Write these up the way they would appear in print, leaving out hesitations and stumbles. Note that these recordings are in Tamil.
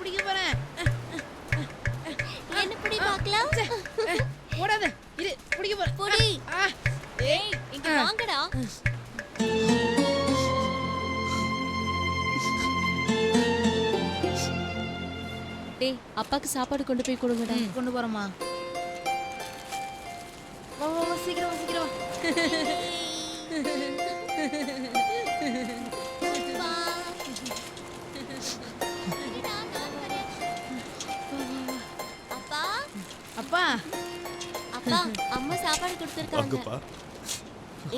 பிடிக்க போறேன். என்ன பிடி பார்க்கலாம். ஓடாத, இரு பிடிக்க போறேன். புடி. ஏய், இங்க வாங்கடா. டேய், அப்பாக்கு சாப்பாடு கொண்டு போய் கொடுங்கடா. கொண்டு போறேம்மா. வா வா வா, சீக்கிரம் வா, சீக்கிரம் வா. அப்பா, அப்பா, அப்பா, அம்மா சாப்பாடு கொடுத்திருக்காங்க.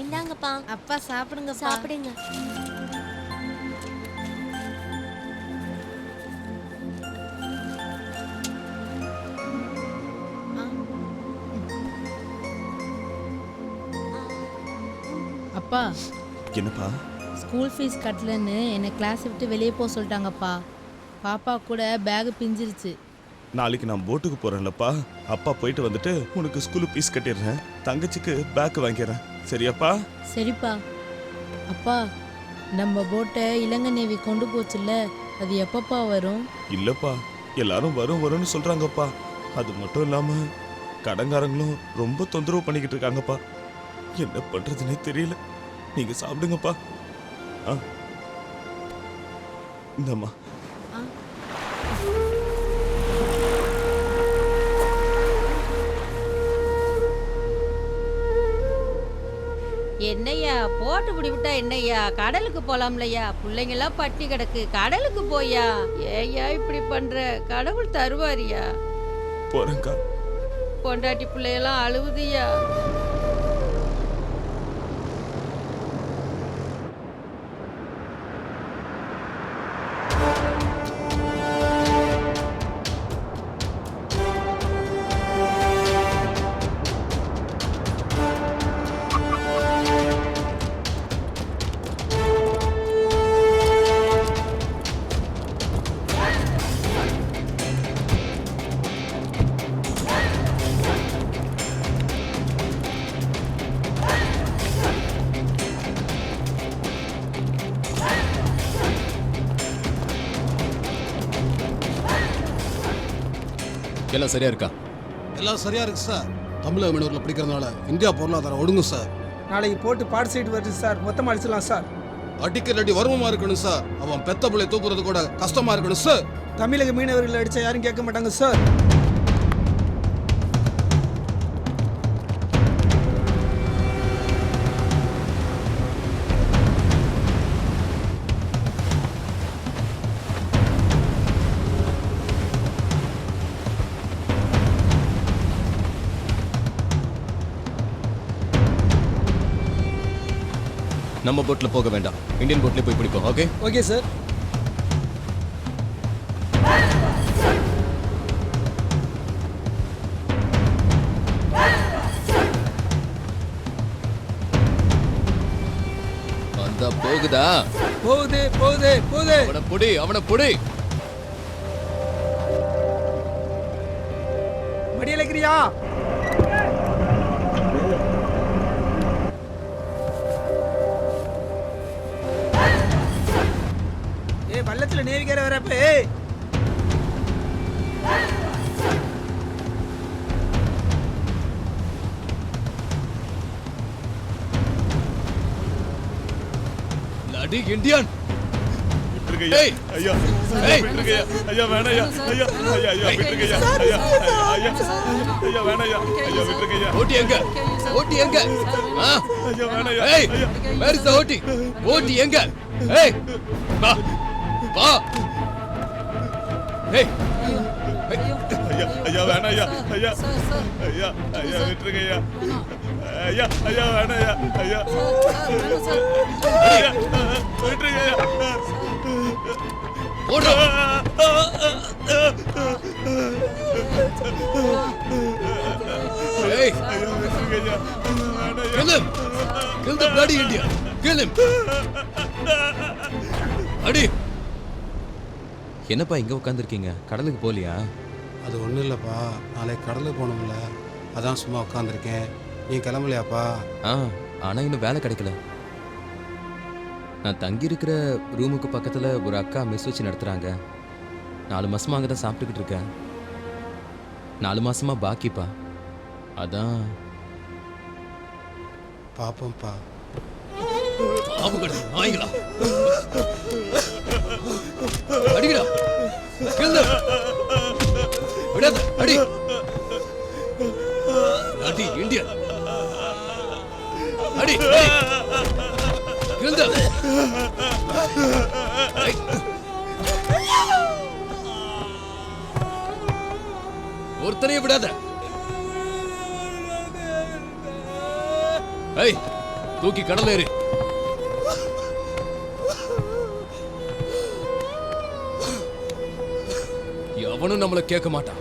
இந்தாங்கப்பா. அப்பா சாப்பிடுங்க, சாப்பிடுங்க. அப்பா. என்னப்பா? ஸ்கூல் ஃபீஸ் கட்டலன்னு என்னை கிளாஸ் விட்டு வெளியே போக சொல்லிட்டாங்கப்பா. பாப்பா கூட பேக் பிஞ்சிருச்சு. நாளைக்கு நான் போட்டுக்கு போறேன்லப்பா. அப்பா போயிட்டு வந்துட்டு உனக்கு ஸ்கூல் ஃபீஸ் கட்டிடுறேன். தங்கச்சிக்கு பேக் வாங்கிடுறேன். சரியாப்பா? சரிப்பா. அப்பா, நம்ம போட்டை இலங்கை நேவி கொண்டு போச்சுல்ல, அது எப்பப்பா வரும்? இல்லப்பா, எல்லாரும் வரும் வரும்னு சொல்றாங்கப்பா. அது மட்டும் இல்லாம கடங்காரங்களும் ரொம்ப தொந்தரவு பண்ணிக்கிட்டு இருக்காங்கப்பா. என்ன பண்றதுன்னே தெரியல. நீங்க சாப்பிடுங்கப்பா. இந்தம்மா. என்னையா போட்டு பிடி விட்டா என்னையா? கடலுக்கு போலாம்லையா? பிள்ளைங்கெல்லாம் பட்டி கிடக்கு, கடலுக்கு போயா? ஏயா இப்படி பண்ற? கடவுள் தருவாரியா? போறேங்க்கா. பொண்டாட்டி பிள்ளையெல்லாம் அழுவுதியா? எல்லாம் சரியா இருக்கா? எல்லாம் சரியா இருக்கு சார். தமிழக மீனவர்களை பிடிக்கிறதுனால இந்தியா பொருளாதாரம் ஒடுங்கும் சார். நாளைக்கு போட்டு பாட் சைடு வருது சார். மொத்தமாக அடிச்சிடலாம் சார். அடிக்கடி வறுமமா இருக்கணும் சார். அவன் பெத்த பிள்ளை தூக்குறது கூட கஷ்டமா இருக்கணும் சார். தமிழக மீனவர்கள் அடிச்சா யாரும் கேட்க மாட்டாங்க சார். நம்ம போட்ல போக வேண்டாம், இந்தியன் போட்ல போய் பிடிப்போம். ஓகே? Okay sir. அந்த போகுதா? போகுது போகுது போகுது. அவனை புடி, அவனை புடி. மடியில இருக்கிறியா? பள்ளத்துல நேவிகார வரப்ப லடி இந்தியன். ஏய் ஐயா, விட்டுருங்க ஐயா, வேணாம் ஐயா, ஐயா ஐயா விட்டுருங்க ஐயா, ஐயா ஐயா வேணாம் ஐயா, ஐயா விட்டுருங்க ஐயா. ஓட்டி எங்க? ஓட்டி எங்க? ஐயா வேணாம் ஐயா. ஏய், வேர் இஸ் தி ஓட்டி? ஓட்டி எங்க? ஏய், வா வா. ஏய், ஐயா ஐயா வேணாம் ஐயா, ஐயா ஐயா ஐயா விட்டுருங்க ஐயா, ஐயா ஐயா வேணாம் ஐயா, ஐயா ஐயா விட்டுருங்க ஐயா. ஓடுறா. ஏய், ஐயா விட்டுருங்க ஐயா, வேணாம் ஐயா. kill him. Kill the bloody Indian. Kill him. அடி. என்னப்பா இங்க உட்காந்துருக்கீங்க? கடலுக்கு போலியா? அது ஒன்றும் இல்லைப்பா, நாளைக்கு கடலுக்கு போகணும்ல, அதான் சும்மா உட்காந்துருக்கேன். நீ கிளம்பலையாப்பா? ஆனா இன்னும் வேலை கிடைக்கல. நான் தங்கி இருக்கிற ரூமுக்கு பக்கத்துல ஒரு அக்கா மெஸ் வச்சு நடத்துறாங்க. 4 மாசமா அங்கே தான் சாப்பிட்டுக்கிட்டு இருக்கேன். 4 மாசமா பாக்கிப்பா. அதான் பாப்போம்ப்பா. பாம்புகள் நாய்களா அடிக்கடா கில்ல விடாத அடி அடி இந்தியன் அடி கில்ல ஒருத்தனையும் விடாத. ஏய் தூக்கி கடல் ஏறு. எவனும் நம்மள கேட்க மாட்டான்.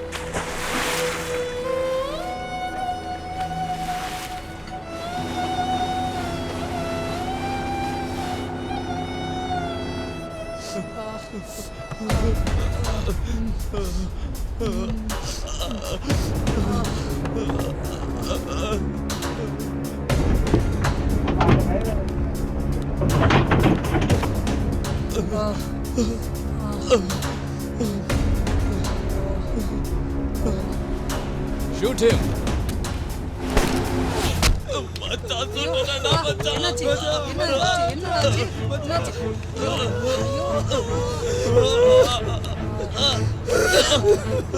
Shoot him.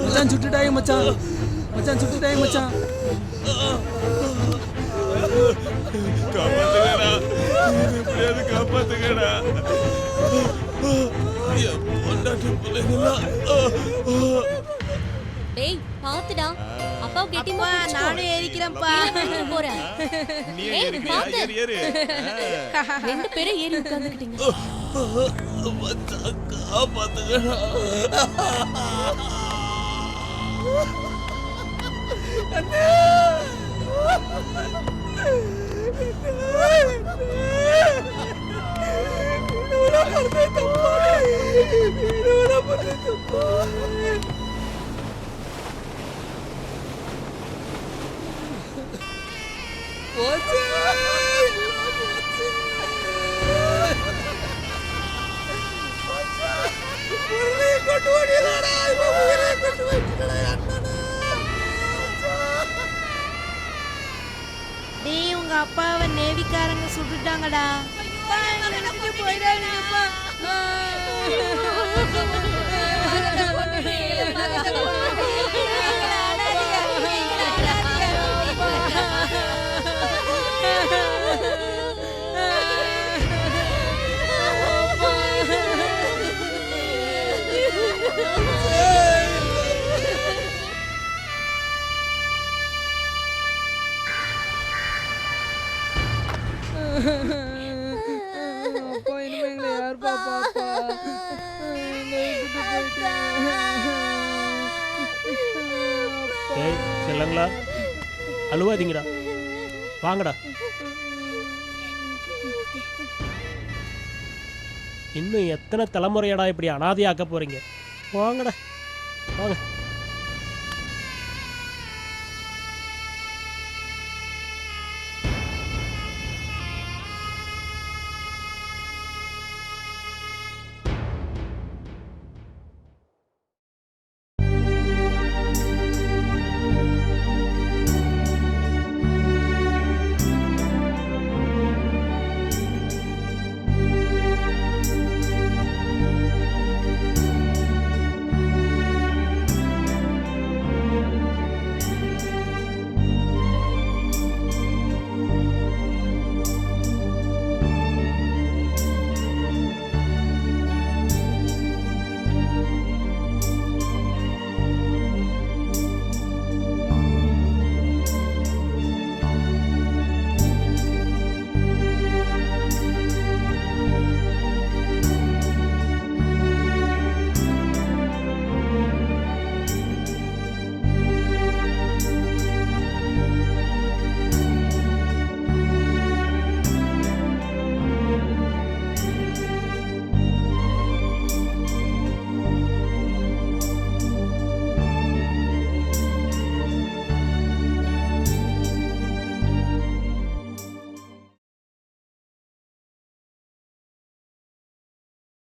மச்சான் சுட்டுட்டாயே மச்சான். மச்சான் சுட்டுட்டாயே மச்சான். காப்பாத்துங்கடா, எப்படியாவது காப்பாத்துங்கடா. என் பொண்டாட்டி பிள்ளைங்களாம். டேய் பாத்துடா, அப்பா கெட்டிமா நானும் ஏறிக்கிறேன்ப்பா. போறேன். நீ ஏய், ஏறிக்கிறியா? பாத்து. ஏறு ஏறு. 2 பேரும் ஏறி உட்கார்ந்துக்கிட்டீங்க. மச்சான் காப்பாத்துங்கடா. டேய் உங்க அப்பாவை நேவிக்காரங்க சுட்டுட்டாங்கடா. போயிடாதீங்கப்பா. அப்பா இனிமே எங்களை யார் பாப்பா? ஏய் செல்லங்களா, அழுவாதீங்கடா, வாங்கடா. இன்னும் எத்தனை தலைமுறையடா இப்படி அனாதையாக்க போறீங்க? வாங்கடா வாங்க.